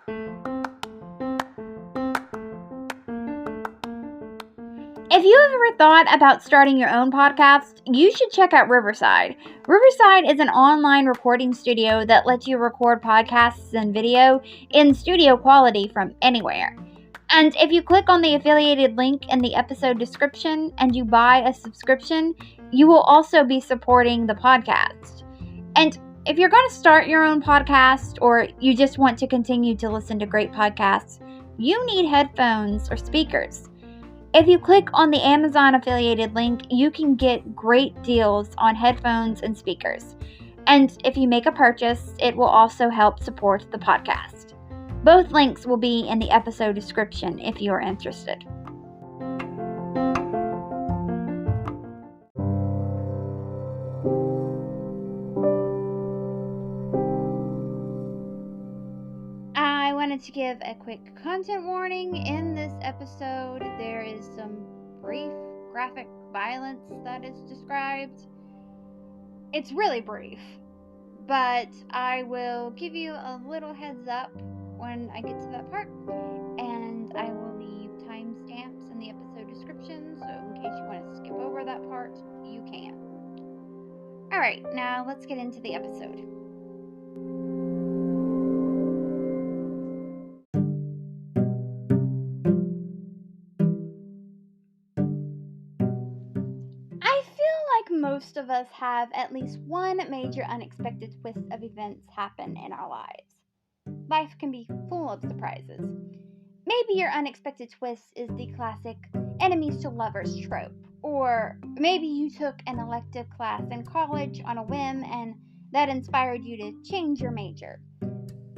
If you have ever thought about starting your own podcast, you should check out Riverside. Riverside is an online recording studio that lets you record podcasts and video in studio quality from anywhere. And if you click on the affiliated link in the episode description and you buy a subscription, you will also be supporting the podcast. And if you're going to start your own podcast or you just want to continue to listen to great podcasts, you need headphones or speakers. If you click on the Amazon affiliated link, you can get great deals on headphones and speakers. And if you make a purchase, it will also help support the podcast. Both links will be in the episode description if you are interested. I wanted to give a quick content warning. In this episode, there is some brief graphic violence that is described. It's really brief, but I will give you a little heads up when I get to that part, and I will leave timestamps in the episode description, so in case you want to skip over that part, you can. Alright, now let's get into the episode. I feel like most of us have at least one major unexpected twist of events happen in our lives. Life can be full of surprises. Maybe your unexpected twist is the classic enemies to lovers trope, or maybe you took an elective class in college on a whim and that inspired you to change your major.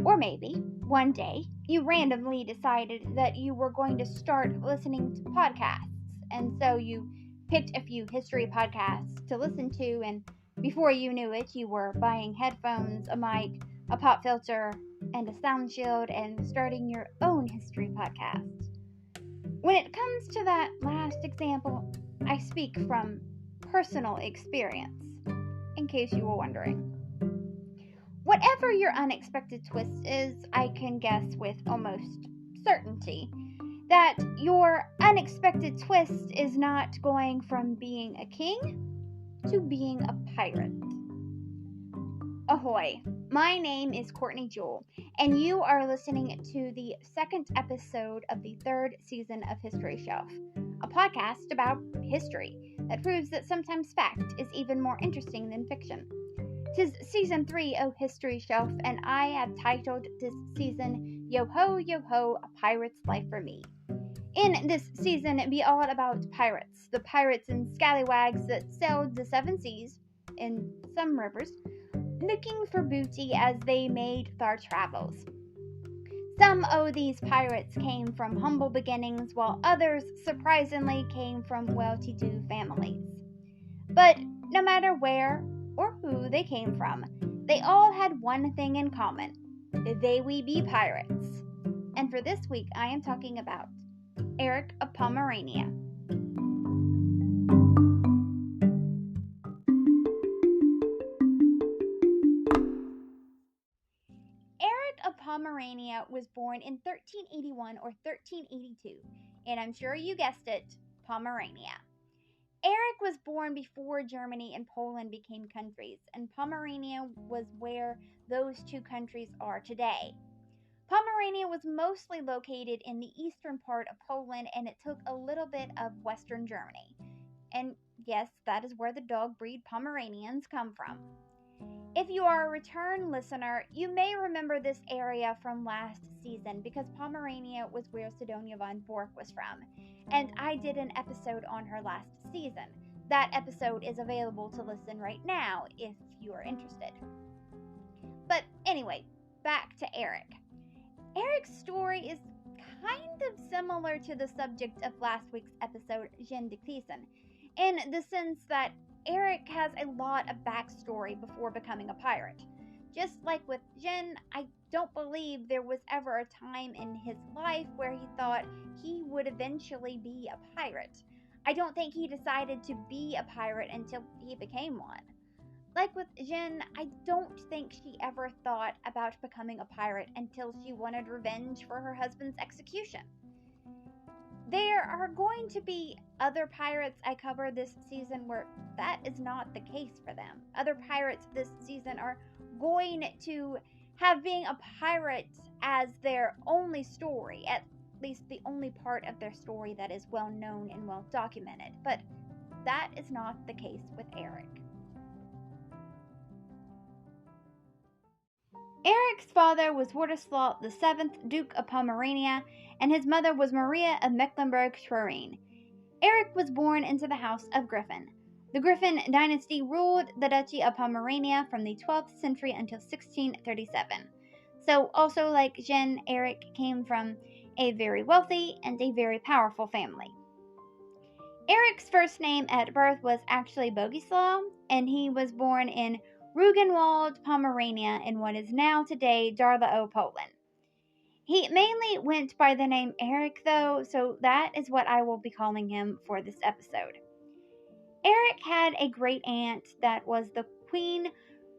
Or maybe, one day, you randomly decided that you were going to start listening to podcasts, and so you picked a few history podcasts to listen to, and before you knew it, you were buying headphones, a mic, a pop filter, and a sound shield, and starting your own history podcast. When it comes to that last example, I speak from personal experience, in case you were wondering. Whatever your unexpected twist is, I can guess with almost certainty that your unexpected twist is not going from being a king to being a pirate. Ahoy! My name is Courtney Jewell, and you are listening to the second episode of the third season of History Shelf, a podcast about history that proves that sometimes fact is even more interesting than fiction. 'Tis season 3 of History Shelf, and I have titled this season Yo Ho, A Pirate's Life for Me. In this season, it be all about pirates, the pirates and scallywags that sailed the 7 seas, in some rivers, looking for booty as they made their travels. Some of these pirates came from humble beginnings, while others, surprisingly, came from well-to-do families. But no matter where or who they came from, they all had one thing in common. They be pirates. And for this week, I am talking about Eric of Pomerania. Eric of Pomerania was born in 1381 or 1382, and I'm sure you guessed it, Pomerania. Eric was born before Germany and Poland became countries, and Pomerania was where those two countries are today. Pomerania was mostly located in the eastern part of Poland, and it took a little bit of western Germany. And yes, that is where the dog breed Pomeranians come from. If you are a return listener, you may remember this area from last season because Pomerania was where Sidonia von Bork was from, and I did an episode on her last season. That episode is available to listen right now if you are interested. But anyway, back to Eric. Eric's story is kind of similar to the subject of last week's episode, Jean de Cleason, in the sense that Eric has a lot of backstory before becoming a pirate. Just like with Jean, I don't believe there was ever a time in his life where he thought he would eventually be a pirate. I don't think he decided to be a pirate until he became one. like with Jen, I don't think she ever thought about becoming a pirate until she wanted revenge for her husband's execution. There are going to be other pirates I cover this season where that is not the case for them. Other pirates this season are going to have being a pirate as their only story, at least the only part of their story that is well known and well documented. But that is not the case with Eric. Eric's father was Władysław VII, Duke of Pomerania, and his mother was Maria of Mecklenburg-Schwerin. Eric was born into the house of Griffin. The Griffin dynasty ruled the Duchy of Pomerania from the 12th century until 1637. So, also like Jen, Eric came from a very wealthy and a very powerful family. Eric's first name at birth was actually Bogislaw, and he was born in Rugenwald, Pomerania, in what is now today Darlaow, Poland. He mainly went by the name Eric, though, so that is what I will be calling him for this episode. Eric had a great aunt that was the Queen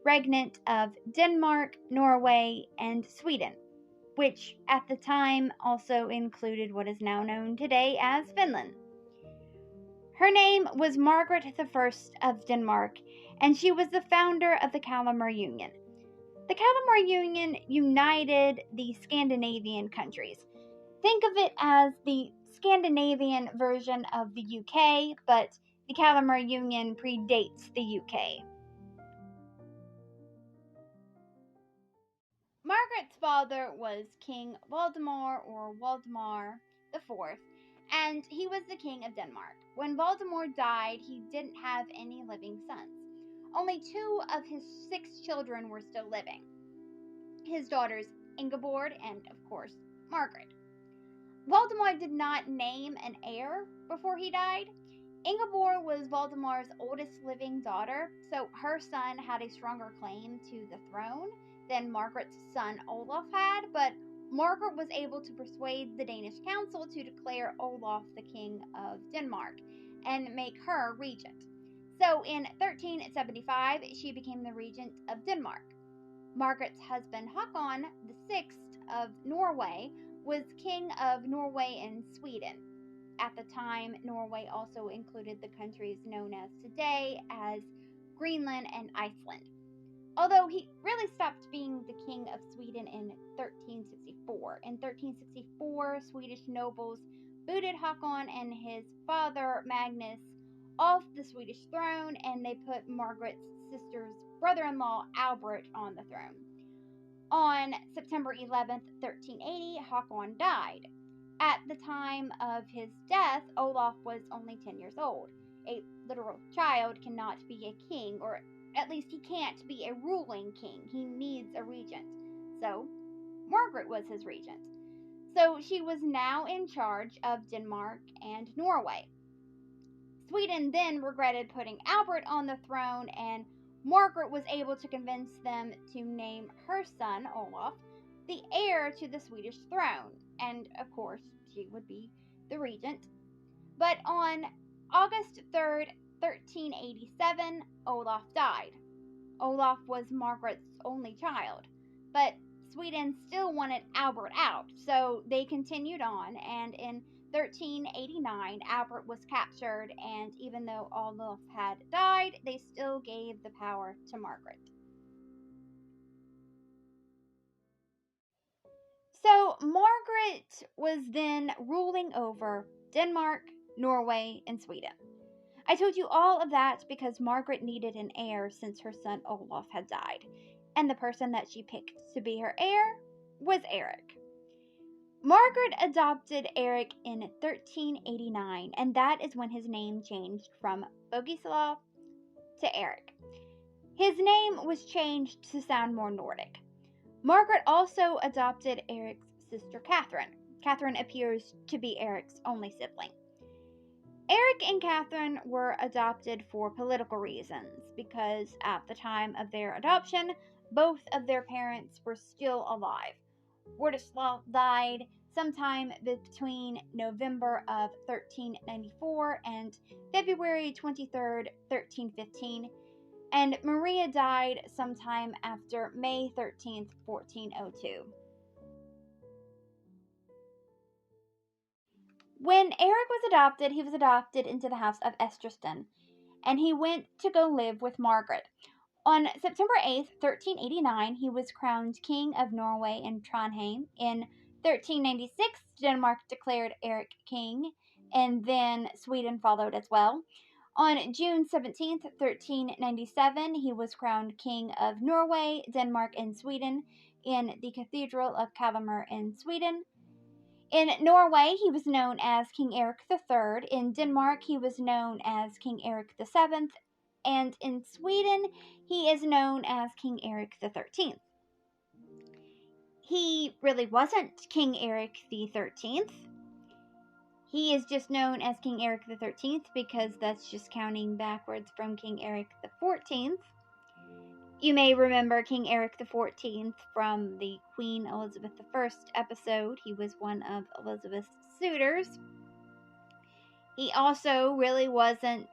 Regnant of Denmark, Norway, and Sweden, which at the time also included what is now known today as Finland. Her name was Margaret I of Denmark, and she was the founder of the Kalmar Union. The Kalmar Union united the Scandinavian countries. Think of it as the Scandinavian version of the UK, but the Kalmar Union predates the UK. Margaret's father was King Valdemar or Waldemar IV, and he was the king of Denmark. When Valdemar died, he didn't have any living sons. Only 2 of his 6 children were still living. His daughters Ingeborg and, of course, Margaret. Valdemar did not name an heir before he died. Ingeborg was Valdemar's oldest living daughter, so her son had a stronger claim to the throne than Margaret's son Olaf had, but Margaret was able to persuade the Danish council to declare Olaf the king of Denmark and make her regent. So in 1375, she became the regent of Denmark. Margaret's husband Håkon VI of Norway was king of Norway and Sweden. At the time, Norway also included the countries known as today as Greenland and Iceland. Although he really stopped being the king of Sweden in 1364. In 1364, Swedish nobles booted Håkon and his father Magnus off the Swedish throne, and they put Margaret's sister's brother-in-law Albert on the throne. On September 11th, 1380, Håkon died. At the time of his death, Olaf was only 10 years old. A literal child cannot be a king, or at least he can't be a ruling king. He needs a regent. So, Margaret was his regent. So, she was now in charge of Denmark and Norway. Sweden then regretted putting Albert on the throne, and Margaret was able to convince them to name her son, Olaf, the heir to the Swedish throne, and of course, she would be the regent. But on August 3rd, 1387, Olaf died. Olaf was Margaret's only child, but Sweden still wanted Albert out, so they continued on, and in 1389, Albert was captured, and even though Olaf had died, they still gave the power to Margaret. So, Margaret was then ruling over Denmark, Norway, and Sweden. I told you all of that because Margaret needed an heir since her son Olaf had died, and the person that she picked to be her heir was Eric. Margaret adopted Eric in 1389, and that is when his name changed from Bogislaw to Eric. His name was changed to sound more Nordic. Margaret also adopted Eric's sister Catherine. Catherine appears to be Eric's only sibling. Eric and Catherine were adopted for political reasons because at the time of their adoption, both of their parents were still alive. Władysław died sometime between November of 1394 and February 23rd, 1315. and Maria died sometime after May 13th, 1402. When Eric was adopted, he was adopted into the house of Estraston, and he went to go live with Margaret. On September 8th, 1389, he was crowned King of Norway and Trondheim. In 1396, Denmark declared Eric king, and then Sweden followed as well. On June 17th, 1397, he was crowned King of Norway, Denmark, and Sweden in the Cathedral of Kalmar in Sweden. In Norway, he was known as King Eric III. In Denmark, he was known as King Eric VII. And in Sweden, he is known as King Eric XIII. He really wasn't King Eric XIII. He is just known as King Eric XIII because that's just counting backwards from King Eric XIV. You may remember King Eric XIV from the Queen Elizabeth I episode. He was one of Elizabeth's suitors. He also really wasn't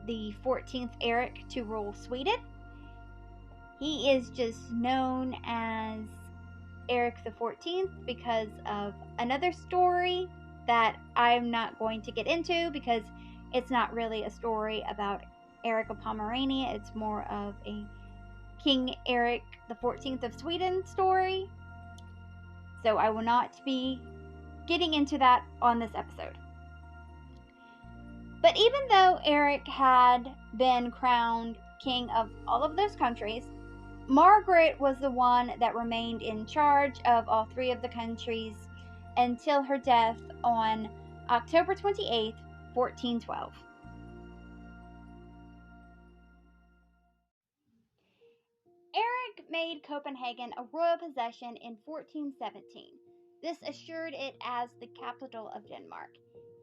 the 14th Eric to rule Sweden. He is just known as Eric XIV because of another story that I'm not going to get into because it's not really a story about Eric of Pomerania. It's more of a King Eric XIV of Sweden story. So I will not be getting into that on this episode. But even though Eric had been crowned king of all of those countries, Margaret was the one that remained in charge of all three of the countries until her death on October 28th, 1412. Eric made Copenhagen a royal possession in 1417. This assured it as the capital of Denmark.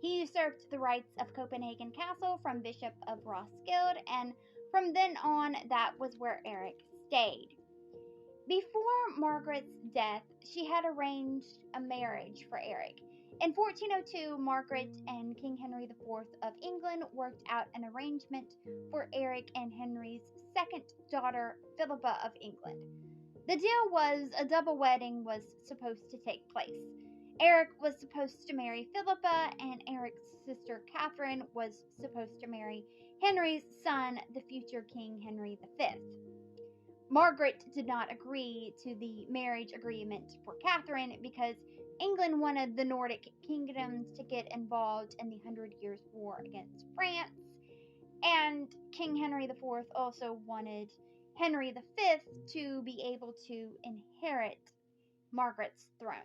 He usurped the rights of Copenhagen Castle from Bishop of Roskilde, and from then on, that was where Eric stayed. Before Margaret's death, she had arranged a marriage for Eric. In 1402, Margaret and King Henry IV of England worked out an arrangement for Eric and Henry's second daughter, Philippa of England. The deal was a double wedding was supposed to take place. Eric was supposed to marry Philippa, and Eric's sister Catherine was supposed to marry Henry's son, the future King Henry V. Margaret did not agree to the marriage agreement for Catherine because England wanted the Nordic kingdoms to get involved in the 100 Years' War against France, and King Henry IV also wanted Henry V to be able to inherit Margaret's thrones.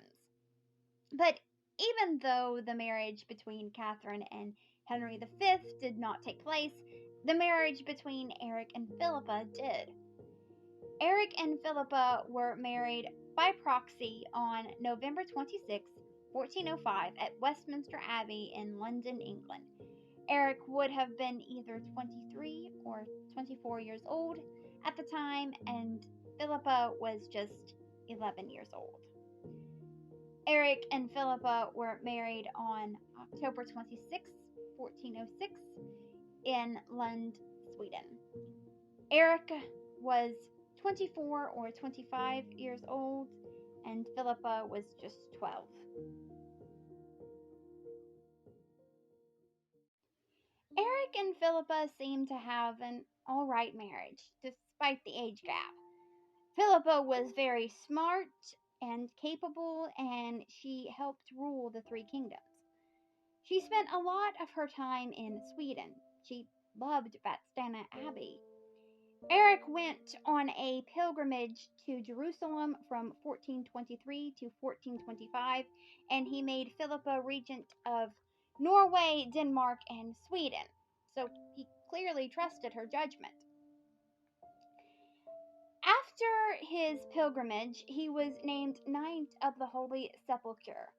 But even though the marriage between Catherine and Henry V did not take place, the marriage between Eric and Philippa did. Eric and Philippa were married by proxy on November 26, 1405 at Westminster Abbey in London, England. Eric would have been either 23 or 24 years old at the time, and Philippa was just 11 years old. Eric and Philippa were married on October 26, 1406 in Lund, Sweden. Eric was 24 or 25 years old, and Philippa was just 12. Eric and Philippa seemed to have an alright marriage, despite the age gap. Philippa was very smart and capable, and she helped rule the three kingdoms. She spent a lot of her time in Sweden. She loved Vadstena Abbey. Eric went on a pilgrimage to Jerusalem from 1423 to 1425, and he made Philippa regent of Norway, Denmark, and Sweden. So he clearly trusted her judgment. After his pilgrimage, he was named Knight of the Holy Sepulchre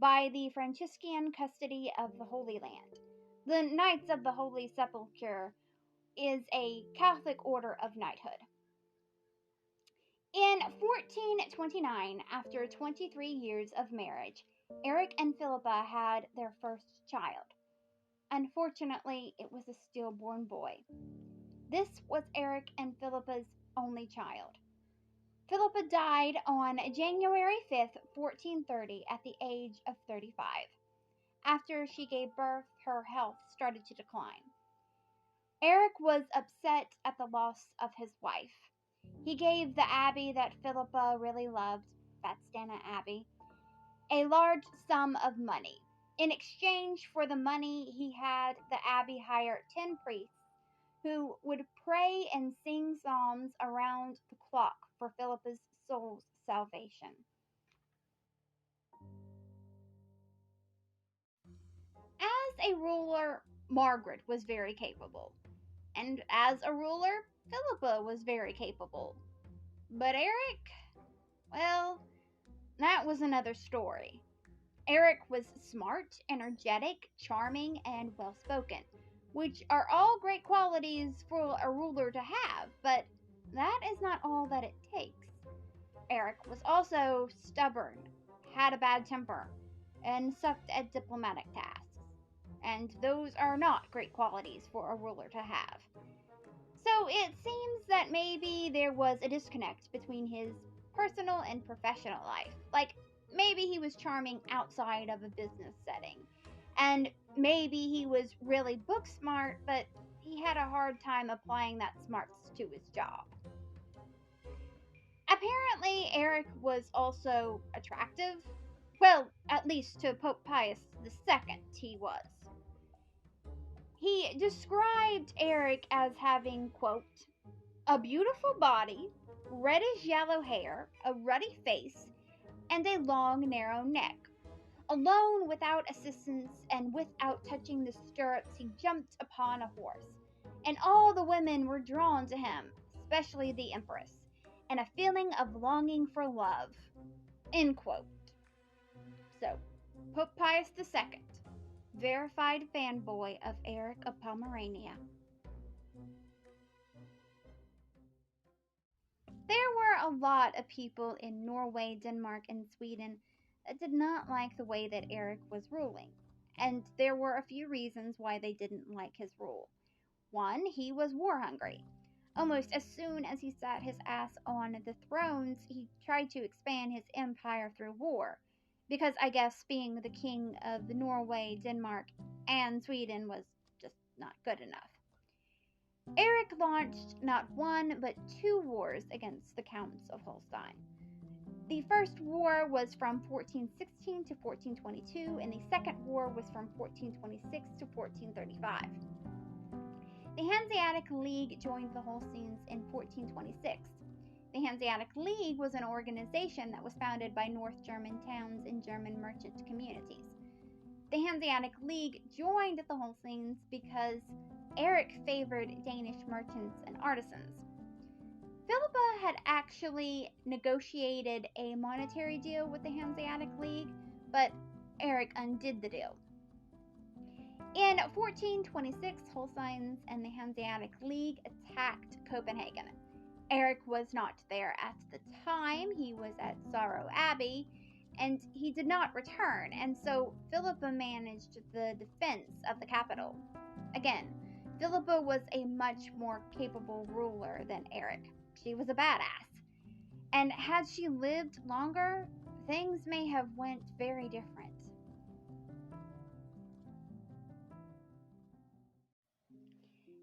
by the Franciscan Custody of the Holy Land. The Knights of the Holy Sepulchre is a Catholic order of knighthood. In 1429, after 23 years of marriage, Eric and Philippa had their first child. Unfortunately, it was a stillborn boy. This was Eric and Philippa's only child. Philippa died on January 5th, 1430, at the age of 35. After she gave birth, her health started to decline. Eric was upset at the loss of his wife. He gave the abbey that Philippa really loved, Fatstana Abbey, a large sum of money. In exchange for the money, he had the abbey hire 10 priests who would pray and sing psalms around the clock for Philippa's soul's salvation. As a ruler, Margaret was very capable, and as a ruler, Philippa was very capable. But Eric, well, that was another story. Eric was smart, energetic, charming, and well spoken, which are all great qualities for a ruler to have, but that is not all that it takes. Eric was also stubborn, had a bad temper, and sucked at diplomatic tasks, and those are not great qualities for a ruler to have. So it seems that maybe there was a disconnect between his personal and professional life. Like, maybe he was charming outside of a business setting. And maybe he was really book smart, but he had a hard time applying that smarts to his job. Apparently, Eric was also attractive. Well, at least to Pope Pius II, he was. He described Eric as having, quote, a beautiful body, reddish yellow hair, a ruddy face, and a long, narrow neck. Alone, without assistance, and without touching the stirrups, he jumped upon a horse, and all the women were drawn to him, especially the Empress, and a feeling of longing for love. End quote. So, Pope Pius II, verified fanboy of Eric of Pomerania. There were a lot of people in Norway, Denmark, and Sweden that did not like the way that Eric was ruling, and there were a few reasons why they didn't like his rule. One, he was war hungry. Almost as soon as he sat his ass on the thrones, he tried to expand his empire through war, because I guess being the king of Norway, Denmark, and Sweden was just not good enough. Eric launched not one but two wars against the Counts of Holstein. The first war was from 1416 to 1422, and the second war was from 1426 to 1435. The Hanseatic League joined the Holsteins in 1426. The Hanseatic League was an organization that was founded by North German towns and German merchant communities. The Hanseatic League joined the Holsteins because Eric favored Danish merchants and artisans. Philippa had actually negotiated a monetary deal with the Hanseatic League, but Eric undid the deal. In 1426, Holsteins and the Hanseatic League attacked Copenhagen. Eric was not there at the time. He was at Sorrow Abbey, and he did not return, and so Philippa managed the defense of the capital. Again, Philippa was a much more capable ruler than Eric. She was a badass. And had she lived longer, things may have went very different.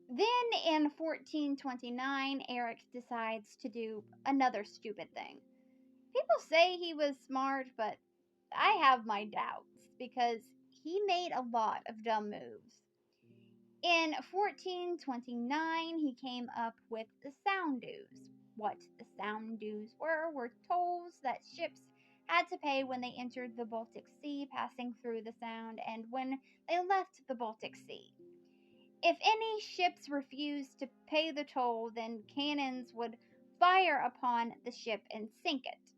Then in 1429, Eric decides to do another stupid thing. People say he was smart, but I have my doubts because he made a lot of dumb moves. In 1429, he came up with the sound dues. What the sound dues were tolls that ships had to pay when they entered the Baltic Sea, passing through the Sound, and when they left the Baltic Sea. If any ships refused to pay the toll, then cannons would fire upon the ship and sink it.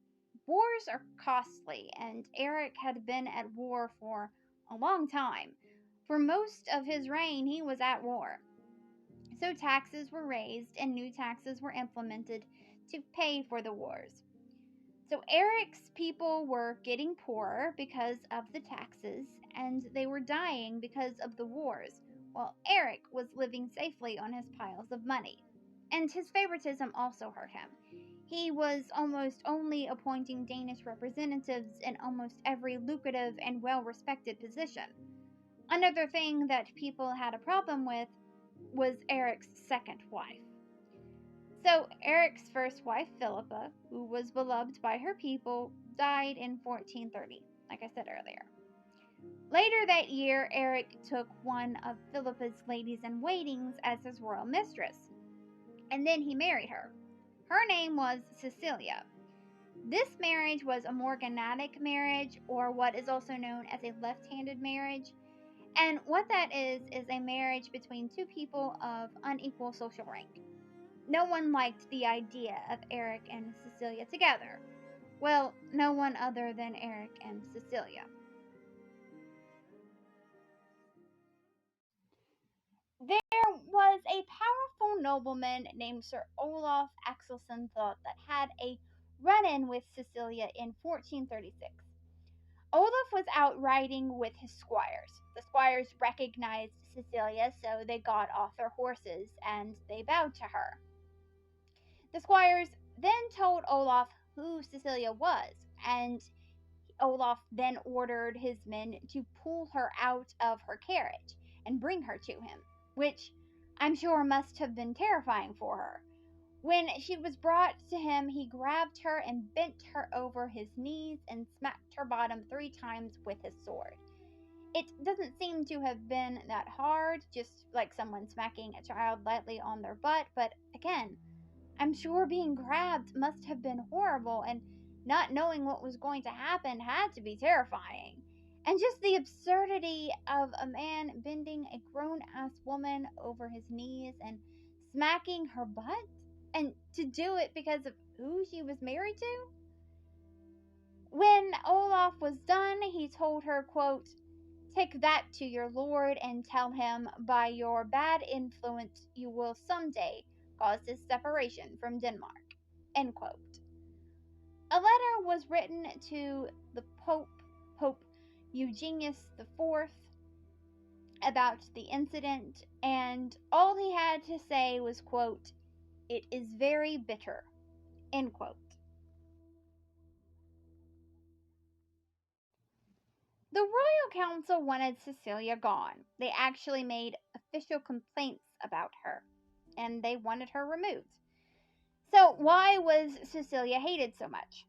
Wars are costly, and Eric had been at war for a long time. For most of his reign, he was at war. So taxes were raised and new taxes were implemented to pay for the wars. So Eric's people were getting poorer because of the taxes, and they were dying because of the wars, while Eric was living safely on his piles of money. And his favoritism also hurt him. He was almost only appointing Danish representatives in almost every lucrative and well respected position. Another thing that people had a problem with was Eric's second wife. So, Eric's first wife, Philippa, who was beloved by her people, died in 1430, like I said earlier. Later that year, Eric took one of Philippa's ladies-in-waiting as his royal mistress, and then he married her. Her name was Cecilia. This marriage was a morganatic marriage, or what is also known as a left-handed marriage. And what that is a marriage between two people of unequal social rank. No one liked the idea of Eric and Cecilia together. Well, no one other than Eric and Cecilia. There was a powerful nobleman named Sir Olaf Axelsson Thought that had a run-in with Cecilia in 1436. Olaf was out riding with his squires. The squires recognized Cecilia, so they got off their horses and they bowed to her. The squires then told Olaf who Cecilia was, and Olaf then ordered his men to pull her out of her carriage and bring her to him, which I'm sure must have been terrifying for her. When she was brought to him, he grabbed her and bent her over his knees and smacked her bottom 3 times with his sword. It doesn't seem to have been that hard, just like someone smacking a child lightly on their butt, but again, I'm sure being grabbed must have been horrible, and not knowing what was going to happen had to be terrifying. And just the absurdity of a man bending a grown-ass woman over his knees and smacking her butt, and to do it because of who she was married to? When Olaf was done, he told her, quote, "Take that to your lord and tell him by your bad influence you will someday cause his separation from Denmark." End quote. A letter was written to the Pope Eugenius IV, about the incident, and all he had to say was, quote, "It is very bitter," end quote. The Royal Council wanted Cecilia gone. They actually made official complaints about her, and they wanted her removed. So why was Cecilia hated so much?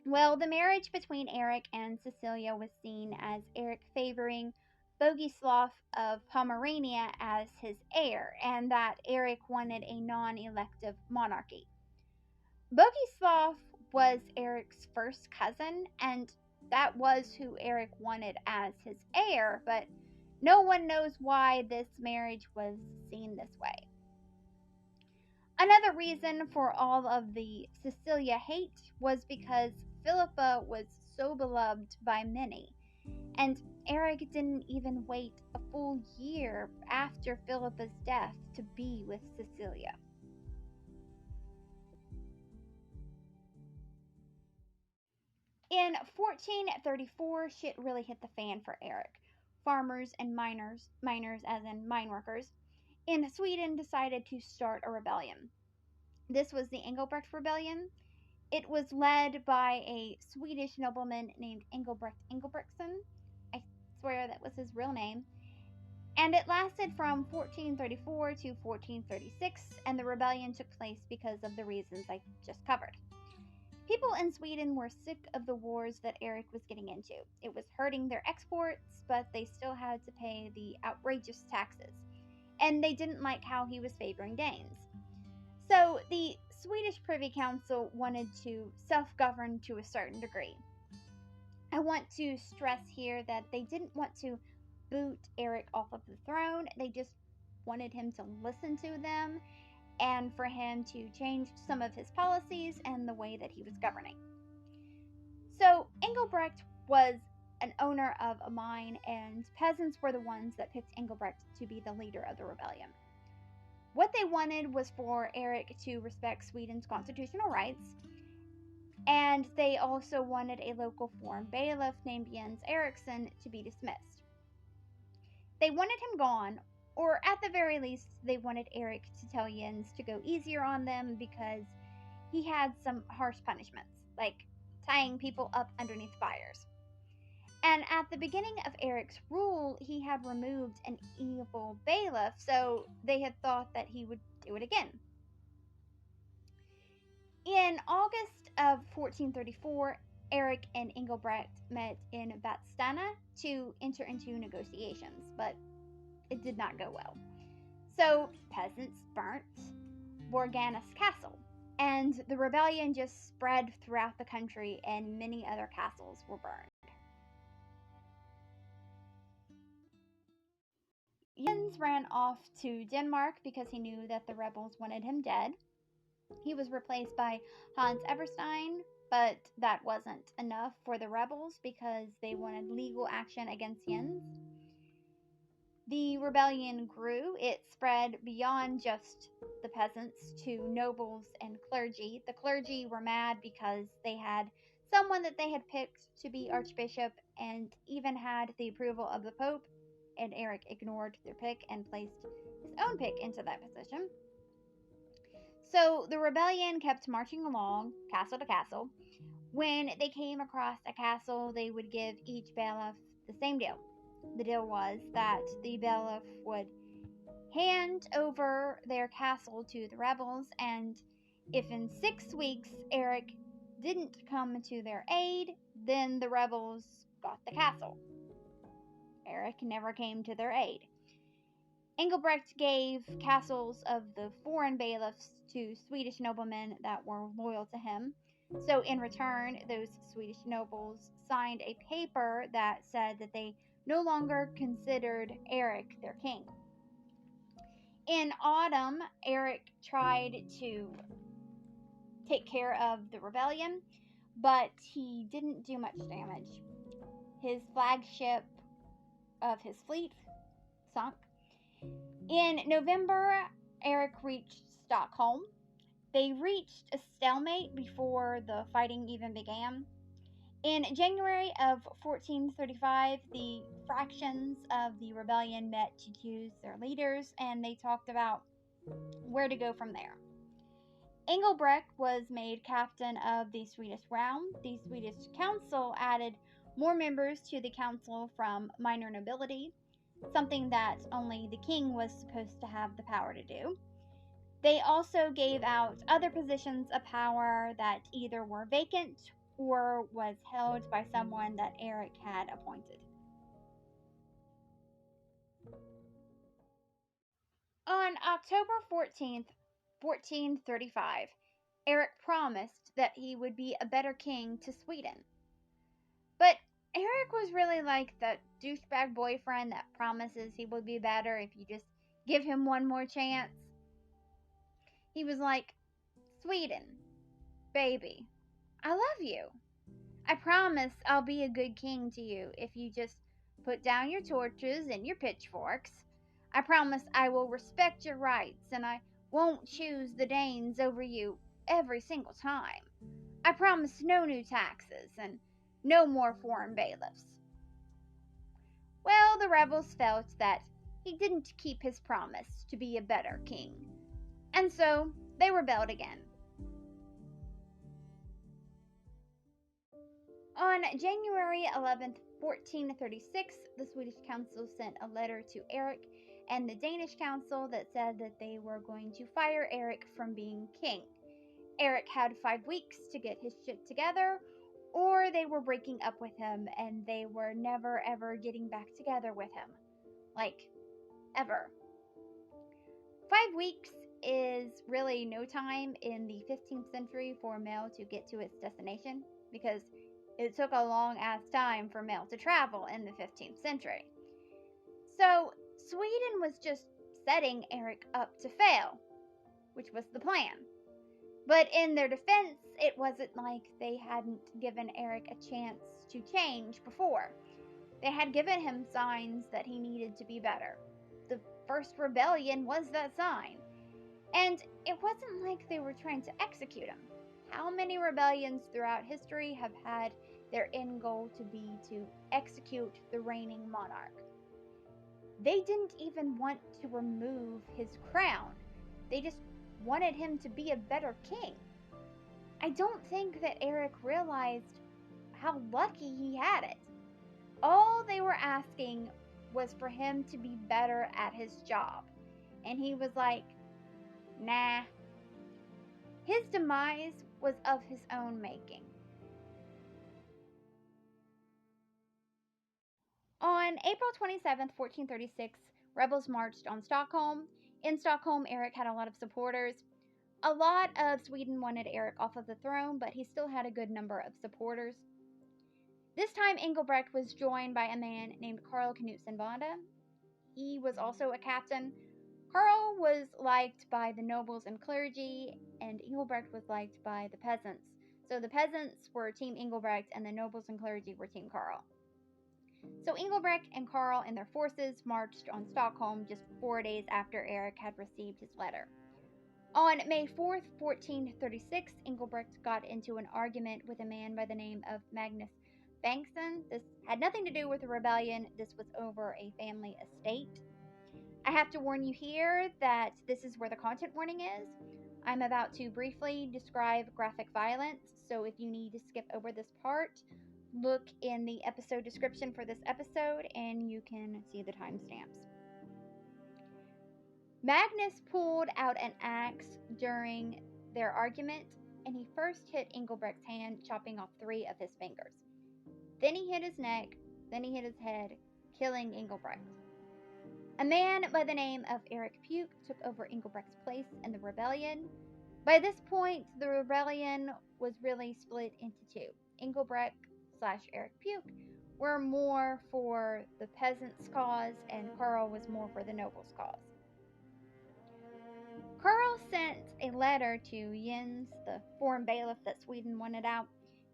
Well, the marriage between Eric and Cecilia was seen as Eric favoring Bogislav of Pomerania as his heir, and that Eric wanted a non-elective monarchy. Bogislav was Eric's first cousin, and that was who Eric wanted as his heir, but no one knows why this marriage was seen this way. Another reason for all of the Cecilia hate was because Philippa was so beloved by many, and Eric didn't even wait a full year after Philippa's death to be with Cecilia. In 1434, shit really hit the fan for Eric. Farmers and miners as in mine workers, in Sweden decided to start a rebellion. This was the Engelbrekt Rebellion. It was led by a Swedish nobleman named Engelbrekt Engelbrektsson. I swear that was his real name. And it lasted from 1434 to 1436, and the rebellion took place because of the reasons I just covered. People in Sweden were sick of the wars that Eric was getting into. It was hurting their exports, but they still had to pay the outrageous taxes. And they didn't like how he was favoring Danes. So the Swedish Privy Council wanted to self-govern to a certain degree. I want to stress here that they didn't want to boot Eric off of the throne. They just wanted him to listen to them and for him to change some of his policies and the way that he was governing. So Engelbrekt was an owner of a mine, and peasants were the ones that picked Engelbrekt to be the leader of the rebellion. What they wanted was for Eric to respect Sweden's constitutional rights, and they also wanted a local foreign bailiff named Jens Eriksson to be dismissed. They wanted him gone, Or at the very least, they wanted Eric to tell Jens to go easier on them because he had some harsh punishments, like tying people up underneath fires. And at the beginning of Eric's rule, he had removed an evil bailiff, so they had thought that he would do it again. In August of 1434, Eric and Engelbrecht met in Vadstena to enter into negotiations, but it did not go well. So peasants burnt Borganus Castle, and the rebellion just spread throughout the country, and many other castles were burned. Jens ran off to Denmark because he knew that the rebels wanted him dead. He was replaced by Hans Everstein, but that wasn't enough for the rebels because they wanted legal action against Jens. The rebellion grew. It spread beyond just the peasants to nobles and clergy. The clergy were mad because they had someone that they had picked to be archbishop and even had the approval of the Pope, and Eric ignored their pick and placed his own pick into that position. So the rebellion kept marching along, castle to castle. When they came across a castle, they would give each bailiff the same deal. The deal was that the bailiff would hand over their castle to the rebels, and if in 6 weeks Eric didn't come to their aid, then the rebels got the castle. Eric never came to their aid. Engelbrecht gave castles of the foreign bailiffs to Swedish noblemen that were loyal to him. So in return, those Swedish nobles signed a paper that said that they no longer considered Eric their king. In autumn, Eric tried to take care of the rebellion, but he didn't do much damage. His flagship of his fleet sunk. In November, Eric reached Stockholm. They reached a stalemate before the fighting even began. In January of 1435, the fractions of the rebellion met to choose their leaders, and they talked about where to go from there. Engelbrecht was made captain of the Swedish realm. The Swedish council added more members to the council from minor nobility, something that only the king was supposed to have the power to do. They also gave out other positions of power that either were vacant or was held by someone that Eric had appointed. On October 14th, 1435, Eric promised that he would be a better king to Sweden. But Eric was really like that douchebag boyfriend that promises he will be better if you just give him one more chance. He was like, Sweden, baby, I love you. I promise I'll be a good king to you if you just put down your torches and your pitchforks. I promise I will respect your rights and I won't choose the Danes over you every single time. I promise no new taxes and no more foreign bailiffs. Well, the rebels felt that he didn't keep his promise to be a better king, and so they rebelled again. On January 11th, 1436, the Swedish council sent a letter to Eric and the Danish council that said that they were going to fire Eric from being king. Eric had 5 weeks to get his shit together, or they were breaking up with him and they were never ever getting back together with him. Like, ever. 5 weeks is really no time in the 15th century for mail to get to its destination, because it took a long ass time for mail to travel in the 15th century. So Sweden was just setting Eric up to fail, which was the plan. But in their defense, it wasn't like they hadn't given Eric a chance to change before. They had given him signs that he needed to be better. The first rebellion was that sign. And it wasn't like they were trying to execute him. How many rebellions throughout history have had their end goal to be to execute the reigning monarch? They didn't even want to remove his crown. They just wanted him to be a better king. I don't think that Eric realized how lucky he had it. All they were asking was for him to be better at his job. And he was like, nah. His demise was of his own making. On April 27th, 1436, rebels marched on Stockholm. In Stockholm, Eric had a lot of supporters. A lot of Sweden wanted Eric off of the throne, but he still had a good number of supporters. This time, Engelbrekt was joined by a man named Karl Knutson Bonde. He was also a captain. Karl was liked by the nobles and clergy, and Engelbrekt was liked by the peasants. So the peasants were Team Engelbrekt, and the nobles and clergy were Team Karl. So Engelbrekt and Karl and their forces marched on Stockholm just 4 days after Eric had received his letter. On May 4th, 1436, Engelbrekt got into an argument with a man by the name of Magnus Bengtsson. This had nothing to do with a rebellion. This was over a family estate. I have to warn you here that this is where the content warning is. I'm about to briefly describe graphic violence, so if you need to skip over this part, look in the episode description for this episode and you can see the timestamps. Magnus pulled out an axe during their argument, and he first hit Engelbrekt's hand, chopping off 3 of his fingers. Then he hit his neck, then he hit his head, killing Engelbrekt. A man by the name of Eric Puke took over Engelbrekt's place in the rebellion. By this point, the rebellion was really split into 2. Engelbrekt/Eric Puke were more for the peasants' cause, and Karl was more for the nobles' cause. Karl sent a letter to Jens, the foreign bailiff that Sweden wanted out.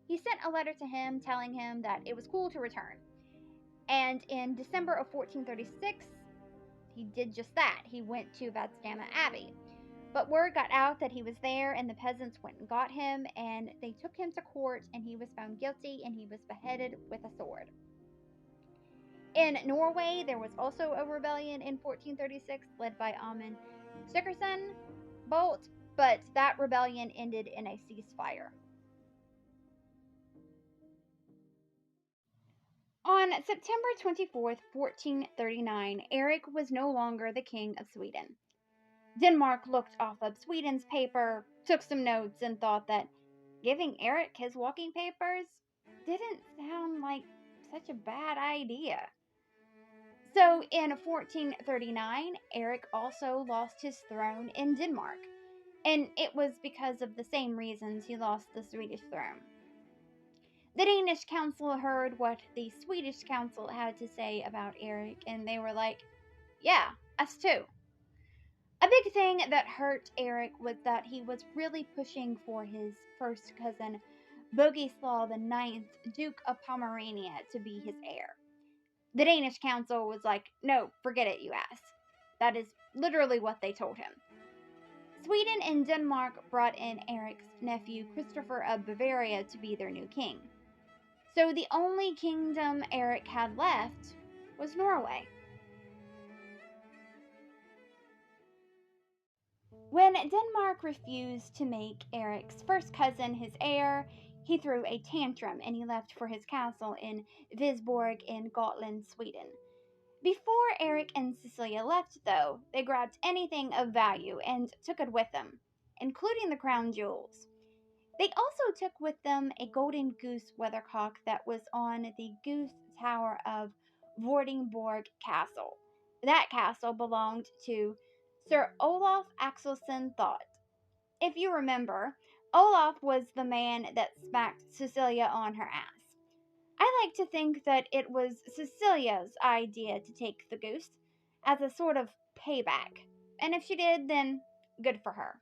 He sent a letter to him telling him that it was cool to return. And in December of 1436, he did just that. He went to Vadstena Abbey. But word got out that he was there, and the peasants went and got him, and they took him to court, and he was found guilty, and he was beheaded with a sword. In Norway, there was also a rebellion in 1436 led by Amund Stikkerson Bolt, but that rebellion ended in a ceasefire. On September 24th, 1439, Eric was no longer the king of Sweden. Denmark looked off of Sweden's paper, took some notes, and thought that giving Eric his walking papers didn't sound like such a bad idea. So in 1439, Eric also lost his throne in Denmark, and it was because of the same reasons he lost the Swedish throne. The Danish council heard what the Swedish council had to say about Eric, and they were like, yeah, us too. A big thing that hurt Eric was that he was really pushing for his first cousin, Bogislaw IX, Duke of Pomerania, to be his heir. The Danish council was like, no, forget it, you ass. That is literally what they told him. Sweden and Denmark brought in Eric's nephew, Christopher of Bavaria, to be their new king. So the only kingdom Eric had left was Norway. When Denmark refused to make Eric's first cousin his heir, he threw a tantrum and he left for his castle in Visborg in Gotland, Sweden. Before Eric and Cecilia left, though, they grabbed anything of value and took it with them, including the crown jewels. They also took with them a golden goose weathercock that was on the goose tower of Vordingborg Castle. That castle belonged to Sir Olaf Axelsson Thought. If you remember, Olaf was the man that smacked Cecilia on her ass. I like to think that it was Cecilia's idea to take the goose as a sort of payback. And if she did, then good for her.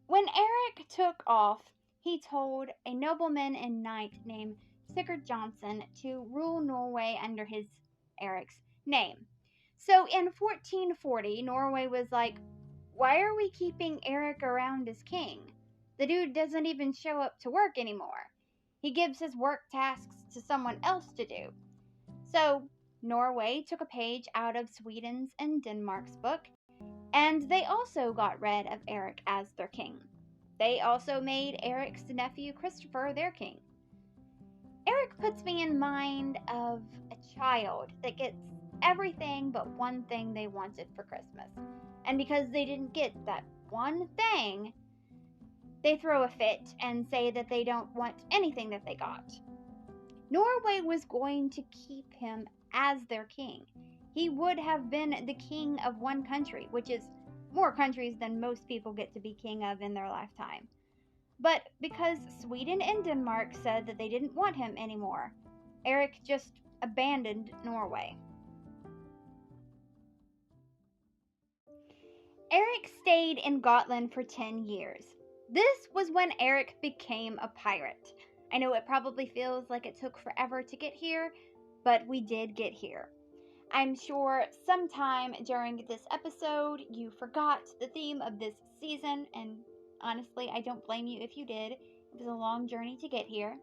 When Eric took off, he told a nobleman and knight named Sigurd Johnson to rule Norway under Eric's name. So in 1440, Norway was like, why are we keeping Eric around as king? The dude doesn't even show up to work anymore. He gives his work tasks to someone else to do. So, Norway took a page out of Sweden's and Denmark's book, and they also got rid of Eric as their king. They also made Eric's nephew Christopher their king. Eric puts me in mind of a child that gets everything but one thing they wanted for Christmas. And because they didn't get that one thing, they throw a fit and say that they don't want anything that they got. Norway was going to keep him as their king. He would have been the king of one country, which is more countries than most people get to be king of in their lifetime. But because Sweden and Denmark said that they didn't want him anymore, Eric just abandoned Norway. Eric stayed in Gotland for 10 years. This was when Eric became a pirate. I know it probably feels like it took forever to get here, but we did get here. I'm sure sometime during this episode you forgot the theme of this season, and honestly, I don't blame you if you did. It was a long journey to get here.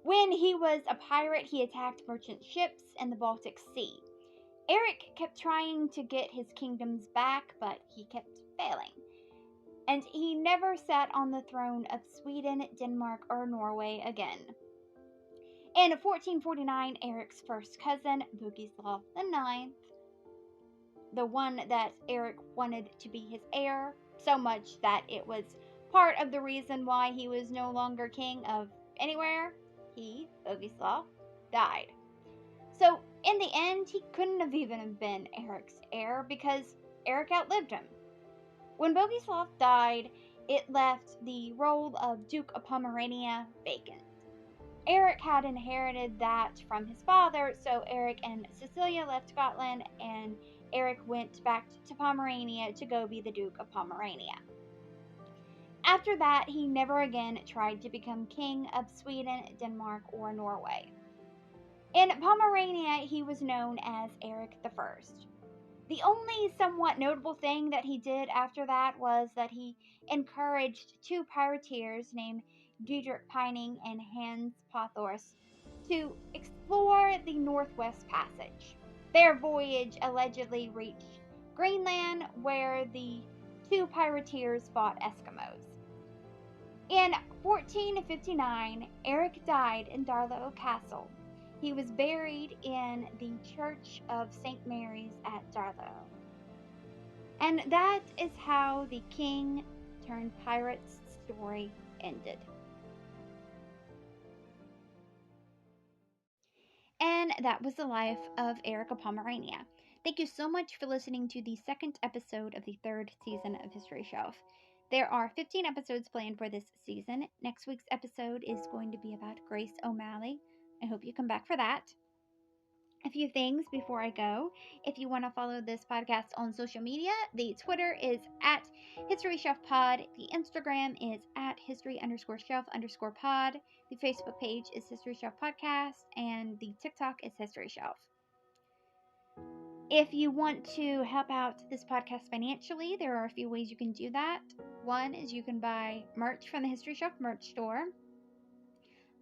When he was a pirate, he attacked merchant ships in the Baltic Sea. Eric kept trying to get his kingdoms back, but he kept failing. And he never sat on the throne of Sweden, Denmark, or Norway again. In 1449, Eric's first cousin, Bogislav IX, the one that Eric wanted to be his heir, so much that it was part of the reason why he was no longer king of anywhere, Bogislav, died. So, in the end, he couldn't have even been Eric's heir because Eric outlived him. When Bogislav died, it left the role of Duke of Pomerania vacant. Eric had inherited that from his father, so Eric and Cecilia left Scotland, and Eric went back to Pomerania to go be the Duke of Pomerania. After that, he never again tried to become king of Sweden, Denmark, or Norway. In Pomerania, he was known as Eric I. The only somewhat notable thing that he did after that was that he encouraged two pirateers named Diedrich Pining and Hans Pothorst to explore the Northwest Passage. Their voyage allegedly reached Greenland, where the two pirateers fought Eskimos. In 1459, Eric died in Darlow Castle. He was buried in the Church of St. Mary's at Darlow. And that is how the king turned pirate's story ended. And that was the life of Eric of Pomerania. Thank you so much for listening to the second episode of the third season of History Shelf. There are 15 episodes planned for this season. Next week's episode is going to be about Grace O'Malley. I hope you come back for that. A few things before I go. If you want to follow this podcast on social media, the Twitter is at History Shelf Pod. The Instagram is at History_Shelf_pod. The Facebook page is History Shelf Podcast. And the TikTok is History Shelf. If you want to help out this podcast financially, there are a few ways you can do that. One is you can buy merch from the History Shelf merch store.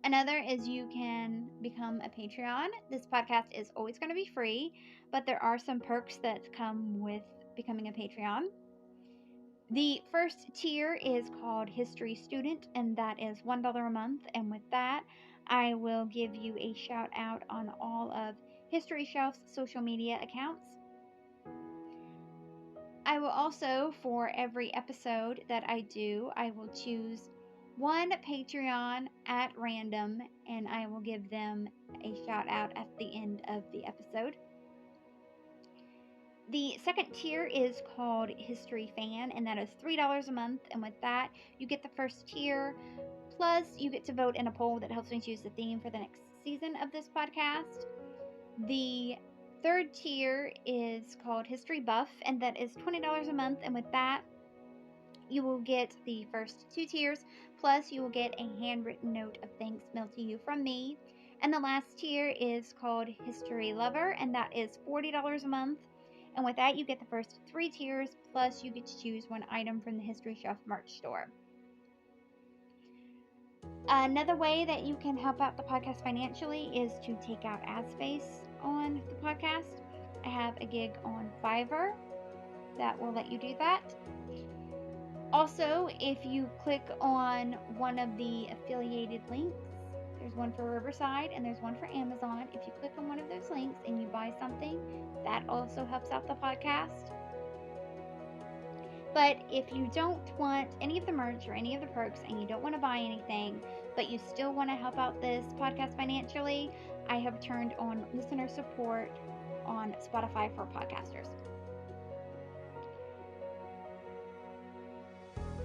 Another is you can become a Patreon. This podcast is always going to be free, but there are some perks that come with becoming a Patreon. The first tier is called History Student, and that is $1 a month. And with that, I will give you a shout out on all of History Shelf's social media accounts. I will also, for every episode that I do, I will choose one Patreon at random, and I will give them a shout out at the end of the episode. The second tier is called History Fan, and that is $3 a month, and with that, you get the first tier, plus you get to vote in a poll that helps me choose the theme for the next season of this podcast. The third tier is called History Buff, and that is $20 a month, and with that, you will get the first two tiers, plus you will get a handwritten note of thanks mailed to you from me. And the last tier is called History Lover, and that is $40 a month. And with that, you get the first three tiers, plus you get to choose one item from the History Shelf merch store. Another way that you can help out the podcast financially is to take out ad space on the podcast. I have a gig on Fiverr that will let you do that. Also, if you click on one of the affiliated links, there's one for Riverside and there's one for Amazon. If you click on one of those links and you buy something, that also helps out the podcast. But if you don't want any of the merch or any of the perks and you don't want to buy anything, but you still want to help out this podcast financially, I have turned on listener support on Spotify for podcasters.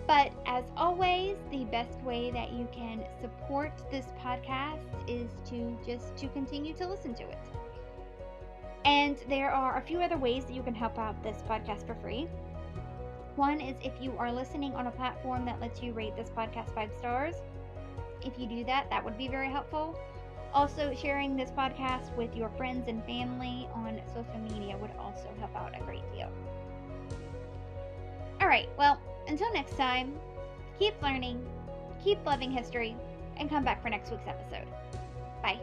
But as always, the best way that you can support this podcast is to continue to listen to it. And there are a few other ways that you can help out this podcast for free. One is if you are listening on a platform that lets you rate this podcast 5 stars. If you do that, that would be very helpful. Also, sharing this podcast with your friends and family on social media would also help out a great deal. Alright, well, until next time, keep learning, keep loving history, and come back for next week's episode. Bye.